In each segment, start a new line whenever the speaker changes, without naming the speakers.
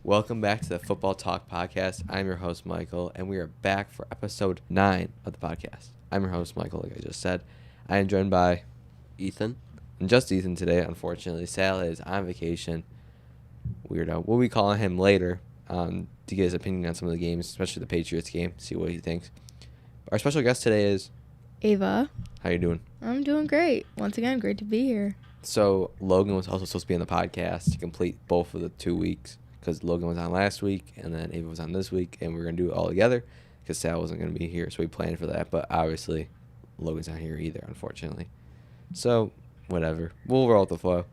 Welcome back to the Football Talk Podcast. I'm your host, Michael, and we are back for episode 9 of the podcast. I'm your host, Michael, like I just said. I am joined by
Ethan.
And just Ethan today, unfortunately. Sal is on vacation. Weirdo. We'll be calling him later to get his opinion on some of the games, especially the Patriots game, see what he thinks. Our special guest today is
Ava.
How you doing?
I'm doing great. Once again, great to be here.
So Logan was also supposed to be on the podcast to complete both of the 2 weeks because Logan was on last week and then Ava was on this week, and we were going to do it all together because Sal wasn't going to be here, so we planned for that. But obviously, Logan's not here either, unfortunately. So, whatever. We'll roll with the flow.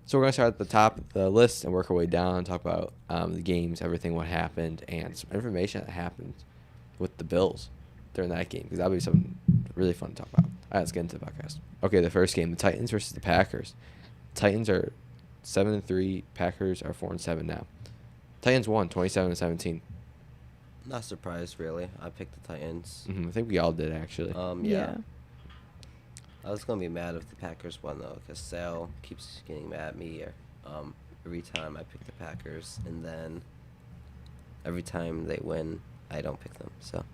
So we're going to start at the top of the list and work our way down and talk about the games, everything, what happened, and some information that happened with the Bills during that game, because that'll be something really fun to talk about. All right, let's get into the podcast. Okay, the first game, the Titans versus the Packers. Titans are 7-3. Packers are 4-7 now. Titans won 27-17.
Not surprised, really. I picked the Titans.
I think we all did, actually.
Yeah. I was going to be mad if the Packers won, though, because Sal keeps getting mad at me every time I pick the Packers. And then every time they win, I don't pick them. So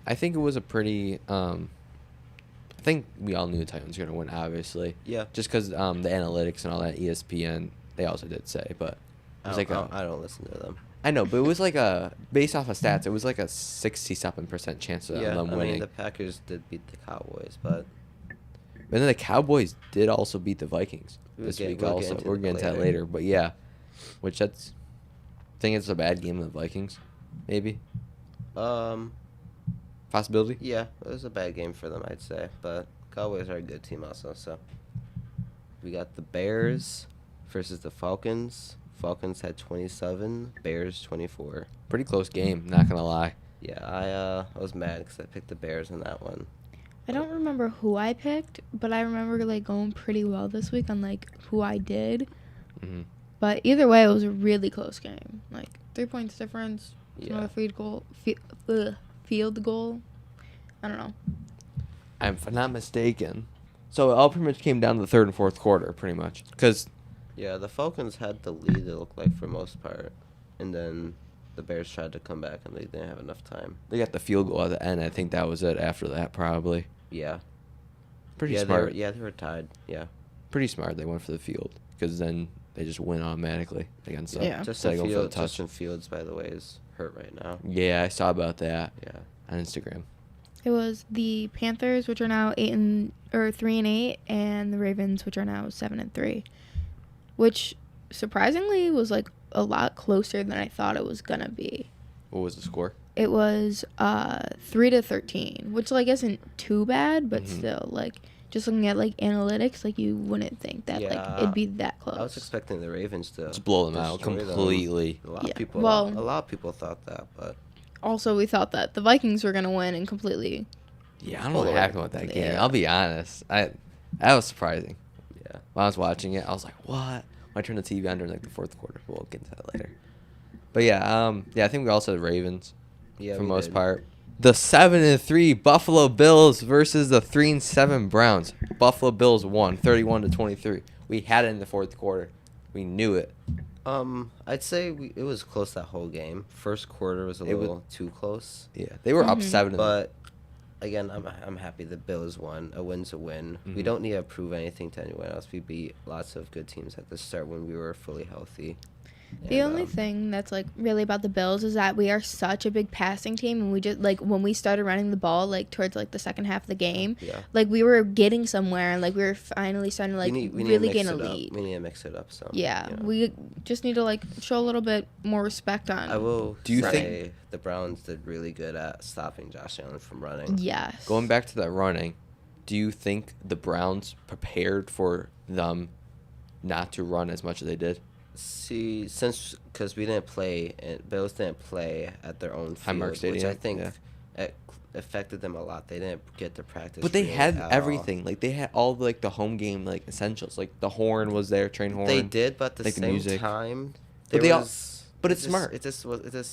I think it was a pretty I think we all knew the Titans were going to win, obviously.
Yeah.
Just because the analytics and all that, ESPN, they also did say, but it was
I don't listen to them.
I know, but it was like based off of stats, it was like a 60-something% chance of them winning.
I mean, the Packers did beat the Cowboys, but
then the Cowboys did also beat the Vikings this week also. We're getting to that later, but yeah. Which I think it's a bad game of the Vikings, maybe? Possibility?
Yeah, it was a bad game for them, I'd say. But Cowboys are a good team also, so. We got the Bears versus the Falcons. Falcons had 27, Bears 24.
Pretty close game, not going to lie.
Yeah, I was mad because I picked the Bears in that one.
I don't remember who I picked, but I remember going pretty well this week on who I did.
Mm-hmm.
But either way, it was a really close game. 3 points difference.
Yeah.
Another field goal. I don't know.
If I'm not mistaken. So it all pretty much came down to the third and fourth quarter, pretty much. Because
yeah, the Falcons had the lead, it looked like, for most part. And then the Bears tried to come back, and they didn't have enough time.
they got the field goal at the end. I think that was it after that, probably.
Yeah.
Pretty smart.
They were tied. Yeah.
Pretty smart. They went for the field because then they just win automatically against them.
Yeah.
Justin Fields, by the way, is hurt right now.
Yeah, I saw about that.
Yeah.
On Instagram.
It was the Panthers, which are now 3-8, and the Ravens, which are now 7-3, which surprisingly was a lot closer than I thought it was gonna be.
What was the score?
It was 3-13, which isn't too bad, but still just looking at analytics, you wouldn't think that it'd be that close.
I was expecting the Ravens to
Just blow them out completely.
A lot of people thought that, but
also we thought that the Vikings were gonna win and completely.
Yeah, I don't know what happened with that game.
Yeah.
I'll be honest. That was surprising.
yeah.
When I was watching it, I was like, what? When I turned the TV on during the fourth quarter. We'll get into that later. But yeah, I think we all said Ravens.
Yeah,
for
we
most
did.
part. The 7-3 Buffalo Bills versus the 3-7 Browns. Buffalo Bills won 31-23. We had it in the fourth quarter. We knew it.
I'd say it was close that whole game. First quarter was a little too close.
Yeah, they were up 7.
But again, I'm happy the Bills won. A win's a win. We don't need to prove anything to anyone else. We beat lots of good teams at the start when we were fully healthy.
The only thing that's really about the Bills is that we are such a big passing team, and we just when we started running the ball towards the second half of the game, we were getting somewhere, and we were finally starting to really gain a lead.
We need to mix it up some.
Yeah, we just need to show a little bit more respect on.
I will.
Do you
think the Browns did really good at stopping Josh Allen from running?
Yes.
Going back to that running, do you think the Browns prepared for them not to run as much as they did?
See, because we didn't play, and Bills didn't play at their own field,
Highmark Stadium,
which I think affected them a lot. They didn't get to practice.
But they had
at
everything.
all.
They had all the home game essentials. The horn was there, train horn.
They did, but at the same
music.
time,
But But it's smart.
It just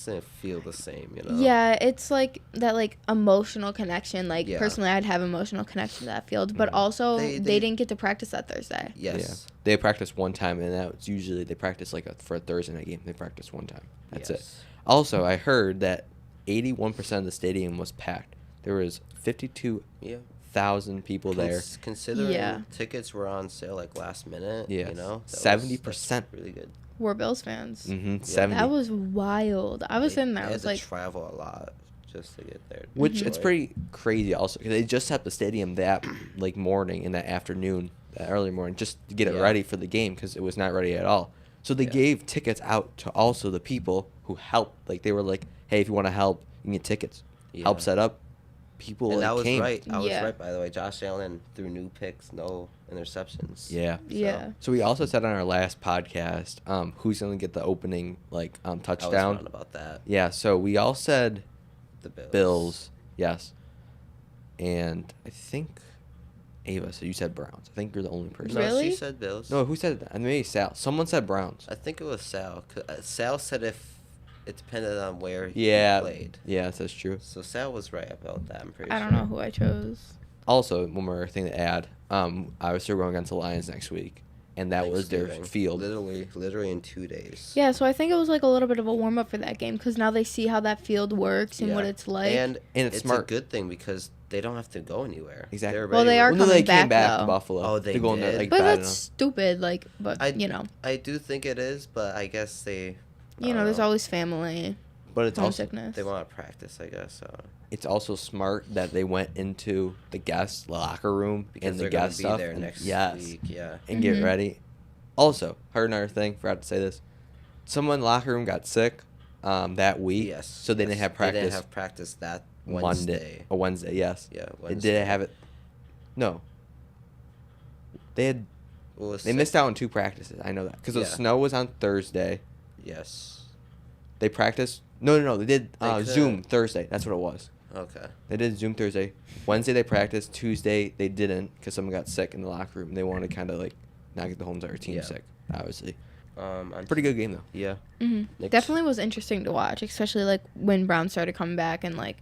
didn't feel the same, you know.
Yeah, it's like that, like emotional connection. Like
Yeah.
personally, I'd have emotional connection to that field, but also they didn't get to practice that Thursday.
Yes.
Yeah. They practice one time, and that's usually they practice like for a Thursday night game. They practice one time. That's it. Also, I heard that 81% of the stadium was packed. There was 52,000 people there.
Considering tickets were on sale like last minute, you know,
70%.
Really good.
We're Bills fans.
Mm-hmm. 70.
That was wild. I was in there. I was like,
travel a lot just to get there.
Which it's pretty crazy also because they just set the stadium that like morning and that afternoon, that early morning, just to get it ready for the game because it was not ready at all. So they gave tickets out to also the people who helped. Like they were like, hey, if you want to help, you can get tickets. Help set up. People
and
like,
I was
came.
right. I was right, by the way. Josh Allen threw new picks, no interceptions.
Yeah. So we also said on our last podcast, who's going to get the opening touchdown.
I was wrong about that.
Yeah. So we all said
the
Bills. Yes. And I think Ava. So you said Browns. I think you're the only person.
No,
Really?
she said Bills.
No, who said that? Maybe Sal. Someone said Browns.
I think it was Sal. Sal said if it depended on where he played.
Yeah, that's true.
So Sal was right about that, I'm pretty sure.
I don't know who I chose.
Also, one more thing to add. I was still going against the Lions next week, and that was their field.
Literally in 2 days.
Yeah, so I think it was like a little bit of a warm up for that game because now they see how that field works and what it's like.
And it's
smart.
a good thing because they don't have to go anywhere.
Exactly.
Well, they are coming
came back
though.
to Buffalo.
Oh, they
go in
did?
there,
but
bad
that's
enough.
stupid. Like, but you know.
I do think it is, but I guess they.
You know, there's always family.
But it's
homesickness.
Also they want to practice, I guess. So.
It's also smart that they went into the guest locker room
because
and the guest
be
stuff.
There next week,
and get ready. Also, heard another thing. Forgot to say this. Someone in the locker room got sick that week.
Yes.
So they didn't have practice.
They didn't have practice that Wednesday.
A Wednesday, yes.
Yeah,
Wednesday.
Wednesday.
They didn't have it. No. They had. They missed out on 2 practices. I know that because the snow was on Thursday.
Yes.
They practiced. No. They did Zoom Thursday. That's what it was.
Okay.
They did Zoom Thursday. Wednesday they practiced. Tuesday they didn't because someone got sick in the locker room. They wanted to kind of like not get the whole entire team sick. Obviously. Pretty good game though.
Yeah.
Mm-hmm. Definitely was interesting to watch, especially like when Brown started coming back and like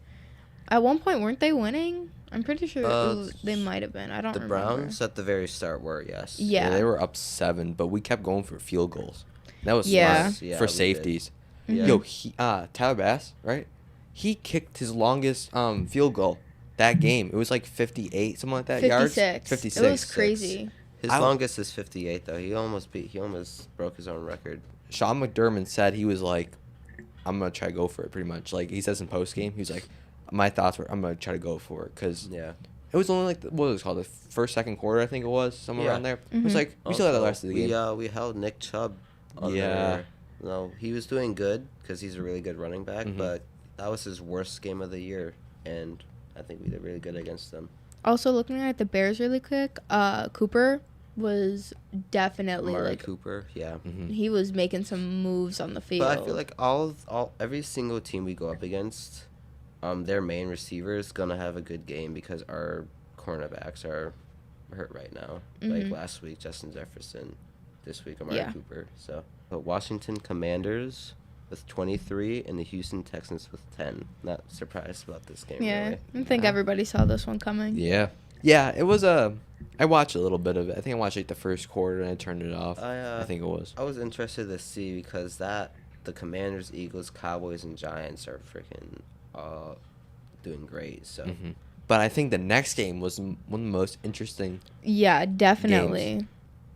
at one point weren't they winning? I'm pretty sure they might have been. I don't remember.
The Browns at the very start were, yes.
Yeah.
They were up 7, but we kept going for field goals. That was smart for safeties.
Mm-hmm.
Yo, Tyler Bass, right? He kicked his longest field goal that game. It was like 58, something like that.
56.
Yards. 56.
It was crazy.
His longest is 58 though. He almost broke his own record.
Sean McDermott said he was like, I'm gonna try to go for it. Pretty much, like he says in post game, he was like, my thoughts were, I'm gonna try to go for it because it was only like what was it called, the first, second quarter, I think it was, somewhere around there.
Mm-hmm.
It was like we still had the rest of the game.
We held Nick Chubb. No, he was doing good because he's a really good running back, but that was his worst game of the year, and I think we did really good against them.
Also, looking at the Bears really quick, Cooper was definitely
Amari Cooper,
he was making some moves on the field.
But I feel like every single team we go up against, their main receiver is gonna have a good game because our cornerbacks are hurt right now. Like last week, Justin Jefferson. This week, Amari Cooper. So, the Washington Commanders with 23 and the Houston Texans with 10. Not surprised about this game.
Yeah,
really.
I think everybody saw this one coming.
Yeah, it was I watched a little bit of it. I think I watched like the first quarter and I turned it off. I think it was.
I was interested to see because the Commanders, Eagles, Cowboys, and Giants are freaking doing great. So.
Mm-hmm. But I think the next game was one of the most interesting.
Yeah, definitely.
Games.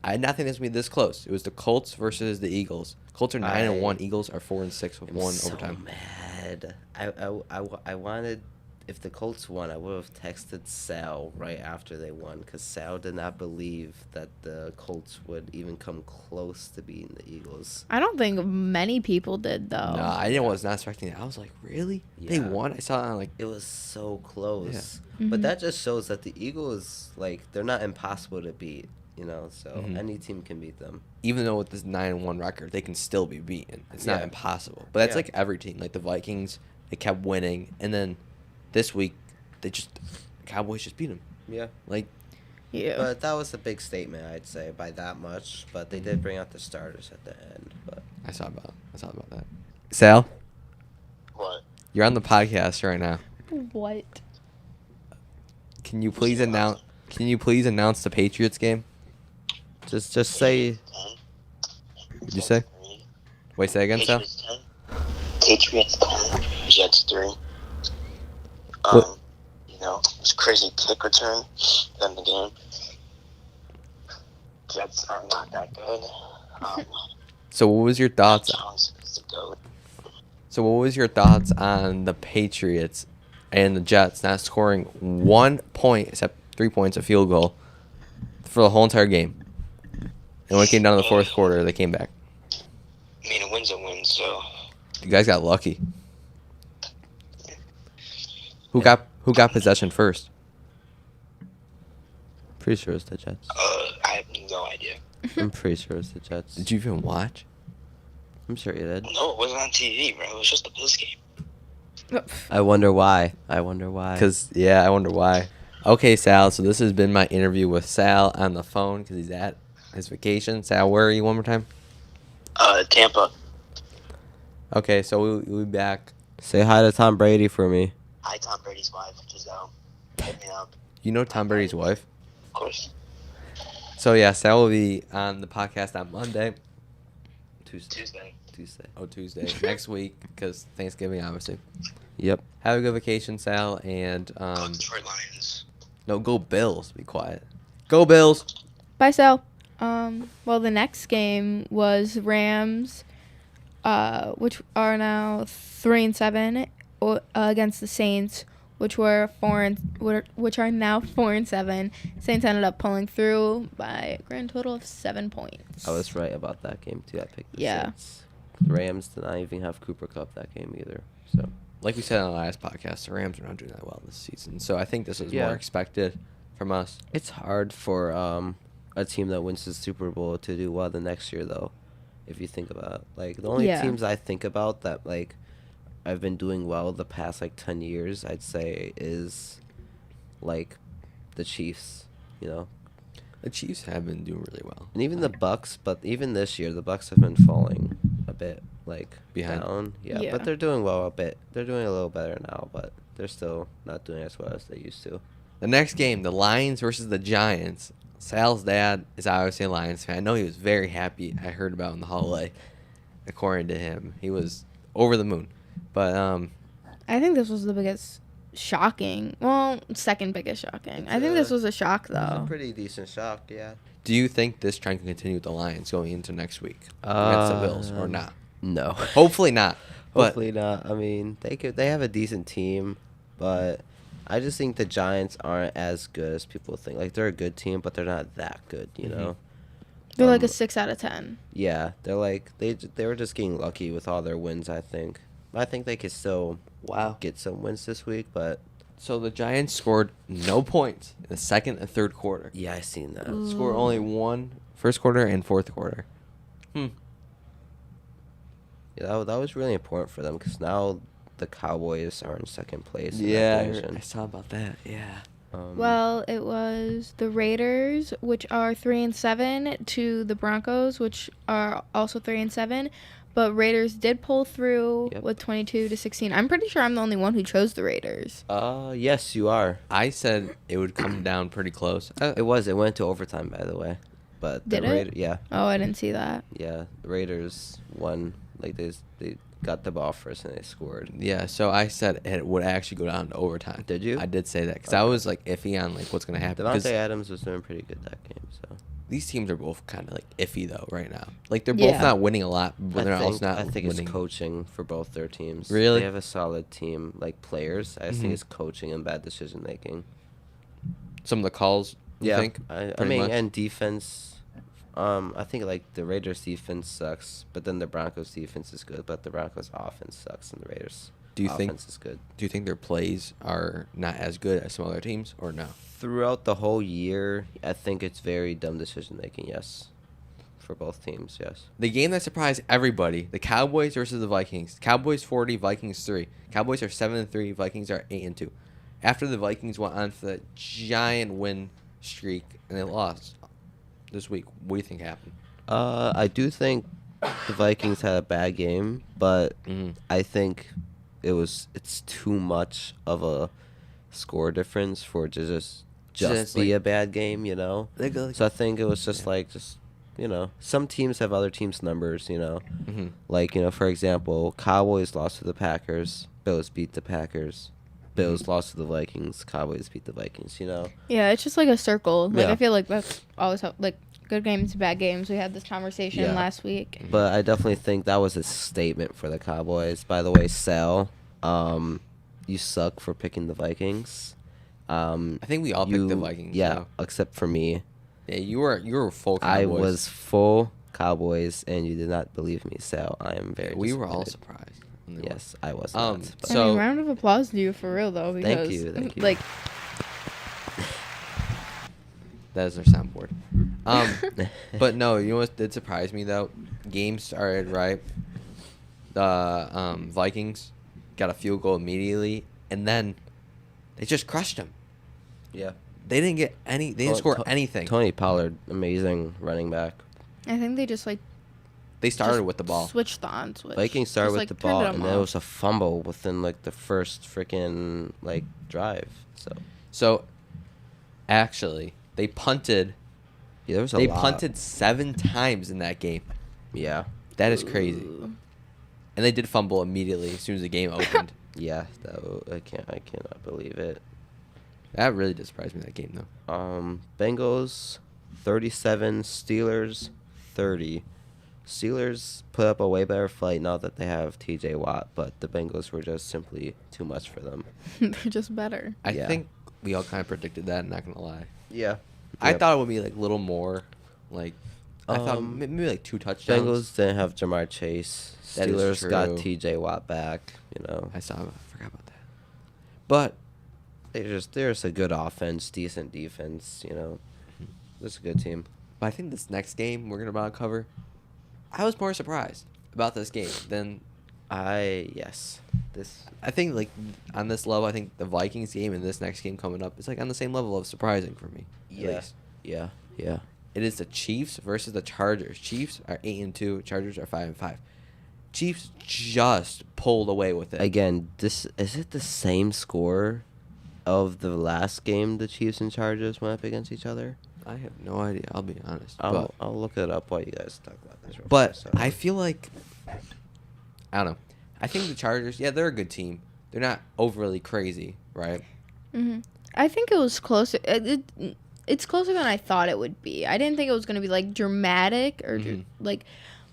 I had nothing that's gonna be this close. It was the Colts versus the Eagles. Colts are 9-1. Eagles are 4-6 with one overtime.
Mad. I wanted, if the Colts won, I would have texted Sal right after they won because Sal did not believe that the Colts would even come close to beating the Eagles.
I don't think many people did though.
No, I was not expecting that. I was like, really? Yeah. They won? I saw it on
it was so close.
Yeah.
But that just shows that the Eagles, they're not impossible to beat. So any team can beat them.
Even though with this 9-1 record, they can still be beaten. It's not impossible. But that's like every team. Like the Vikings, they kept winning, and then this week, the Cowboys just beat them.
Yeah.
Yeah.
But that was a big statement, I'd say, by that much. But they did bring out the starters at the end. But
I saw about that. Sal,
What?
you're on the podcast right now.
What?
Can you please announce the Patriots game?
Just say.
What'd you say? Wait, say again, Sal.
Patriots 10, Jets 3.
What?
It's crazy kick return in the game. Jets are not that good.
So what was your thoughts?
Jones is the GOAT.
So what was your thoughts on the Patriots and the Jets not scoring 1 point except 3 points, a field goal, for the whole entire game? And when it came down to the fourth quarter, they came back.
I mean, a win's a win, so.
You guys got lucky. Who got possession first?
Pretty sure it's the Jets.
I have no idea.
I'm pretty sure it's the Jets.
Did you even watch?
I'm sure you did.
No, it wasn't on TV, bro. It was just a post game.
I wonder why. I wonder why.
I wonder why. Okay, Sal, so this has been my interview with Sal on the phone because he's at his vacation. Sal, where are you one more time?
Tampa.
Okay, so we'll be back.
Say hi to Tom Brady for me.
Hi, Tom Brady's wife, Giselle. Hit me up,
You know Tom Brady's wife?
of course.
So, yeah, Sal will be on the podcast on Monday.
Tuesday.
Tuesday. Next week, because Thanksgiving, obviously.
Yep.
Have a good vacation, Sal, and
Detroit Lions.
no, go Bills. Be quiet. Go Bills.
Bye, Sal. Well, the next game was Rams, which are now 3-7, against the Saints, which are now 4-7. Saints ended up pulling through by a grand total of 7 points.
I was right about that game too. I picked the
Yeah.
Saints. The Rams did not even have Cooper Cup that game either. So
Like we said on the last podcast, the Rams are not doing that well this season. So I think this was
Yeah.
more expected from us.
it's hard for a team that wins the Super Bowl to do well the next year, though. If you think about it. Like the only
Yeah.
teams I think about that like I've been doing well the past like 10 years, I'd say is like the Chiefs. You know,
The Chiefs have been doing really well.
and even the Bucks, but even this year the Bucks have been falling a bit like
Behind.
down. Yeah,
Yeah.
but they're doing well a bit. They're doing a little better now, but they're still not doing as well as they used to.
The next game, the Lions versus the Giants. Sal's dad is obviously a Lions fan. I know he was very happy. I heard about in the hallway. According to him, he was over the moon. But
I think this was the biggest shocking. Well, second biggest shocking.
It's
I think this
a-
was a shock,
It was
though.
a pretty decent shock, yeah.
do you think this trend can continue with the Lions going into next week against the Bills or not?
No.
Hopefully not. But
Hopefully not. I mean, they have a decent team, but I just think the Giants aren't as good as people think. Like they're a good team, but they're not that good, you
Mhm.
know.
They're like a
Um,
6 out of 10.
Yeah, they're like they were just getting lucky with all their wins, I think. I think they could still get some wins this week, but
so the Giants scored no points in the second and third quarter.
yeah, I seen that.
Ooh.
Scored only one first quarter and fourth quarter.
Yeah, that was really important for them because now the Cowboys are in second place. In
Yeah,
that
I
division.
saw about that. Yeah.
Well, it was the Raiders, which are 3-7, to the Broncos, which are also 3-7. But Raiders did pull through
Yep.
with 22-16. I'm pretty sure I'm the only one who chose the Raiders.
Yes, you are.
I said it would come down pretty close.
It went to overtime, by the way. But the
Did it?
Yeah,
Oh, I didn't see that.
yeah. The Raiders won. Like they got the ball first and they scored.
Yeah, so I said it would actually go down to overtime.
Did you?
I did say that because I
Okay.
was like iffy on like what's gonna happen. 'cause
Devontae Adams was doing pretty good that game. So
these teams are both kind of like iffy though right now. Like they're both
Yeah.
not winning a lot, but they're also not
I think
winning.
it's coaching for both their teams.
Really?
They have a solid team, like players. I just
Mhm.
think it's coaching and bad decision making.
Some of the calls, you think?
I
pretty
mean,
much?
and defense. I think like the Raiders defense sucks, but then the Broncos defense is good. But the Broncos offense sucks, and the Raiders
Do you think?
offense is good.
Do you think their plays are not as good as some other teams, or no?
Throughout the whole year, I think it's very dumb decision making. Yes, for both teams. Yes.
The game that surprised everybody: the Cowboys versus the Vikings. Cowboys 40, Vikings 3. Cowboys are 7-3, Vikings are 8-2. After the Vikings went on for that giant win streak and they lost this week, what do you think happened?
I do think the Vikings had a bad game, but
Mm-hmm.
I think it's too much of a score difference for it to just be
like-
a bad game, you know. So I think it was just some teams have other teams' numbers, you know.
Mm-hmm.
Like, for example, Cowboys lost to the Packers, Bills beat the Packers, Bills lost to the Vikings, Cowboys beat the Vikings, you know.
Yeah, it's just like a circle. Like
Yeah.
I feel like that's always how, like good games, bad games. We had this conversation
Yeah.
last week.
But I definitely think that was a statement for the Cowboys. By the way, Sal, you suck for picking the Vikings.
I think we all picked the Vikings.
Yeah,
so.
except for me.
Yeah, you were full Cowboys.
I was full Cowboys, and you did not believe me, Sal. I am very
We were all
disappointed.
surprised. when they
Yes, I was
Um,
not. But
So-
round of applause to you for real though. Because,
Thank you.
Like,
That is our soundboard. But no, you know what did surprise me though? Game started right. The Vikings got a field goal immediately, and then they just crushed them.
yeah.
They didn't get any. They didn't score anything.
Tony Pollard, amazing running back.
I think they just like
They started
just
with the ball.
switched the on switch.
Vikings started
Just,
with
like,
the
turned
ball,
them
and there
off.
was a fumble within like the first freaking drive.
So, actually, they punted.
Yeah, there was a
They
lot.
punted 7 times in that game.
Yeah,
That is crazy.
Ooh.
And they did fumble immediately as soon as the game opened.
yeah. I cannot believe it.
That really did surprise me, that game though.
Bengals 37, Steelers 30. Steelers put up a way better fight now that they have TJ Watt, but the Bengals were just simply too much for them.
They're just better.
I
Yeah.
think we all kind of predicted that. Not gonna lie.
Yeah.
I thought it would be like a little more, like I thought
Um,
maybe like 2 touchdowns.
Bengals didn't have Jamar Chase.
That is
Steelers got
true.
TJ Watt back. You know,
I forgot about that. But
there's a good offense, decent defense. You know, it's a good team.
I think this next game we're gonna about to cover, I was more surprised about this game than
This
I think. Like on this level, I think the Vikings game and this next game coming up is like on the same level of surprising for me. At
Yeah.
least.
Yeah.
It is the Chiefs versus the Chargers. Chiefs are 8-2. Chargers are 5-5. Chiefs just pulled away with it.
Again, is it the same score of the last game the Chiefs and Chargers went up against each other?
I have no idea. I'll be honest.
I'll look it up while you guys talk about this. real
But
fast.
I feel like I don't know. I think the Chargers, yeah, they're a good team. They're not overly crazy, right?
Hmm I think it was closer. It's closer than I thought it would be. I didn't think it was going to be like dramatic or
Mhm.
like,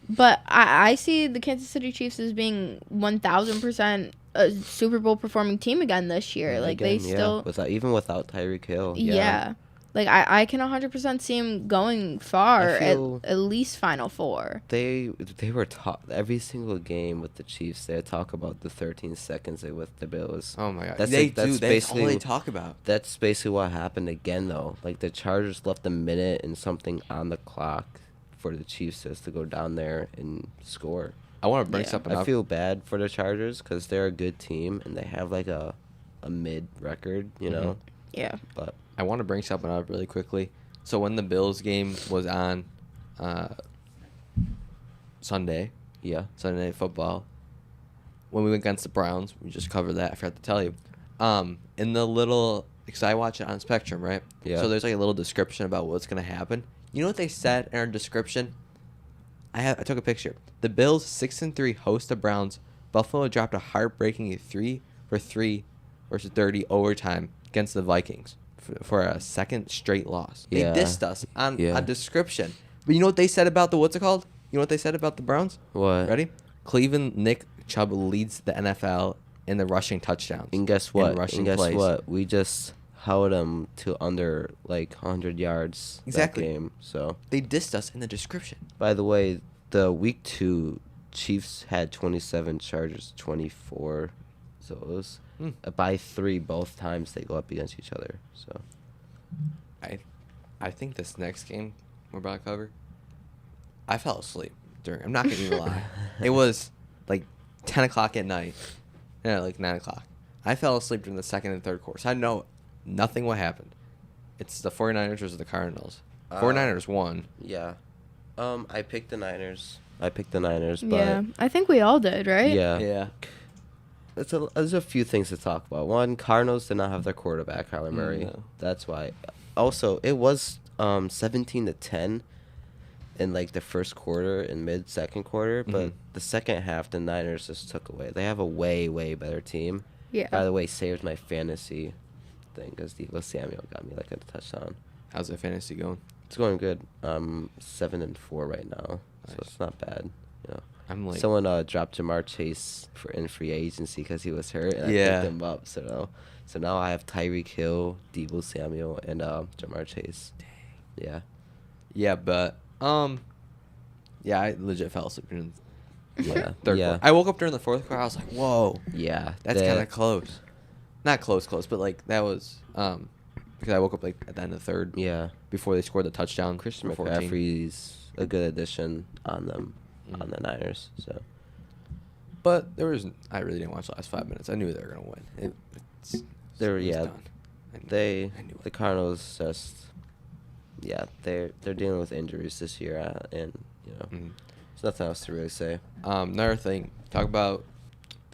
but I see the Kansas City Chiefs as being 1,000% a Super Bowl performing team again this year. Like they
Again, yeah,
still,
even without Tyreek Hill.
yeah. Like I can 100% see him going far
I feel-
at least Final Four.
They were taught every single game with the Chiefs. They talk about the 13 seconds they with the Bills.
Oh my god.
That's
They
like- that's
do. That's all they
basically-
talk about.
That's basically what happened again, though. Like the Chargers left a minute and something on the clock for the Chiefs just to go down there and score.
I want to bring
Yeah.
something
I
up.
feel bad for the Chargers because they're a good team and they have like a mid record, you know.
Yeah.
But
I want to bring something up really quickly. So when the Bills game was on Sunday Night Football, when we went against the Browns, we just covered that. I forgot to tell you. In the little, because I watch it on Spectrum, right?
Yeah.
So there's like a little description about what's gonna happen. You know what they said in our description? I took a picture. The Bills 6-3 host the Browns. Buffalo dropped a heartbreaking 3-3 versus 30 overtime against the Vikings for a second straight loss. They
Yeah.
dissed us on
Yeah.
a description. But you know what they said about the what's it called? You know what they said about the Browns?
what?
Ready? Cleveland Nick Chubb leads the NFL in the rushing touchdowns.
And guess what?
rushing plays.
We just held them to under like 100 yards
Exactly.
that game. So,
They dissed us in the description.
by the way, the week 2 Chiefs had 27, Chargers 24. So it was by 3 both times they go up against each other. So
I think this next game we're about to cover, I fell asleep during. I'm not gonna even lie. It was like 10 o'clock at night. No, like 9 o'clock. I fell asleep during the second and third quarters. I know nothing what happened. It's the 49ers versus the Cardinals. 49ers won.
yeah, I picked the Niners. I picked the Niners, but
Yeah, I think we all did, right?
yeah.
Yeah.
There's a few things to talk about. One, Cardinals did not have their quarterback, Kyler Murray.
No.
That's why. Also, it was 17-10 in like the first quarter and mid second quarter, but
Mhm.
the second half the Niners just took away. They have a way better team.
Yeah.
By the way, saved my fantasy thing because Deebo Samuel got me like a touchdown.
How's the fantasy going?
It's going good. 7-4 right now, so
Nice.
it's not bad. You know.
I'm like,
Someone dropped Jamar Chase in free agency because he was hurt, and
Yeah.
I picked him up. So now I have Tyreek Hill, Deebo Samuel, and Jamar Chase. Yeah.
yeah, but yeah, I legit fell asleep during
Yeah.
the third
Yeah.
quarter. I woke up during the fourth quarter. I was like, whoa,
Yeah.
that's kind of close. Not close, but like that was because I woke up like at the end of the third.
Yeah.
Before they scored the touchdown.
Christian
for 14.
McCaffrey's a good addition on them,
Mhm.
on the Niners. So
But I really didn't watch the last 5 minutes. I knew they were gonna win.
They were,
it was
yeah.
done. I knew
the
it.
Cardinals just, yeah, they're dealing with injuries this year, and you know,
Mhm.
there's nothing else to really say.
Another thing, talk about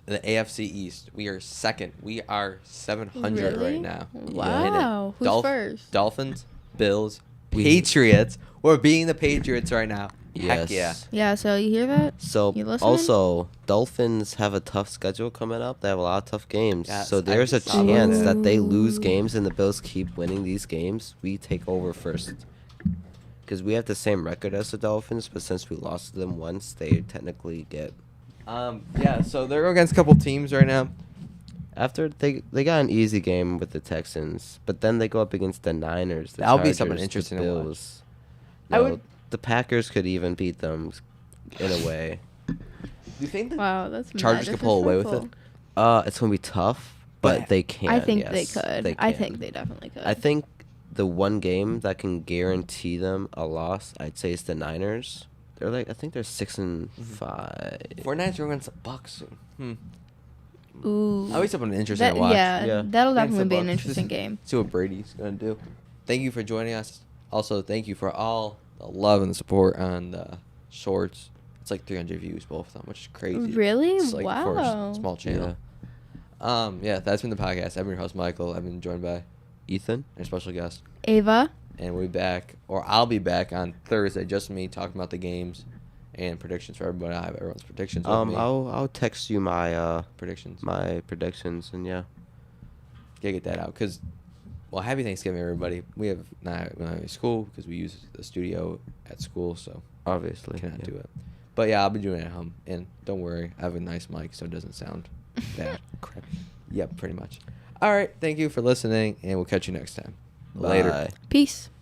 the AFC East. We are second. We are 700
Really?
right now.
Wow.
And
Who's first?
Dolphins, Bills,
We-
Patriots. We're beating the Patriots right now. Heck yeah.
Yes.
Yeah, so you hear that?
So
You listening?
also, Dolphins have a tough schedule coming up. They have a lot of tough games.
Yes,
So there's
I
a
saw
chance
that.
that they lose games and the Bills keep winning these games. We take over first. Because we have the same record as the Dolphins, but since we lost to them once, they technically get.
Yeah, so they're against a couple teams right now.
After they got an easy game with the Texans, but then they go up against the Niners. The
That'll be
Chargers,
something
the
interesting to watch.
Bills.
I
No,
would-
The Packers could even beat them in a way.
Do you think the
Wow, that's
Chargers
mad
could pull away with it?
disrespectful.
It's gonna be tough, but
But
they can.
I think
yes,
they could. I think they definitely could.
I think the one game that can guarantee them a loss, I'd say, is the Niners. I think they're 6-5.
49ers are against the Bucks soon.
Ooh.
Always up an interesting to watch.
Yeah,
Yeah.
that'll
Against
definitely
the
be an
Bucks.
interesting game.
See what Brady's gonna do. Thank you for joining us. Also, thank you for all the love and the support on the shorts. It's like 300 views, both of them, which is crazy.
Really?
It's like for a
Wow.
small channel. Yeah, that's been the podcast. I've been your host, Michael. I've been joined by
Ethan?
our special guest.
Ava?
And we'll be back, or I'll be back on Thursday, just me talking about the games and predictions for everybody. I have everyone's predictions with me.
I'll text you my
Predictions.
predictions, and yeah.
Gotta get that out, because, well, happy Thanksgiving, everybody. We have not having school because we use the studio at school, so
Obviously.
cannot
yeah.
do it. But yeah, I'll be doing it at home, and don't worry, I have a nice mic, so it doesn't sound bad.
Crap.
Yep, pretty much. All right, thank you for listening, and we'll catch you next time. Later.
Bye.
Peace.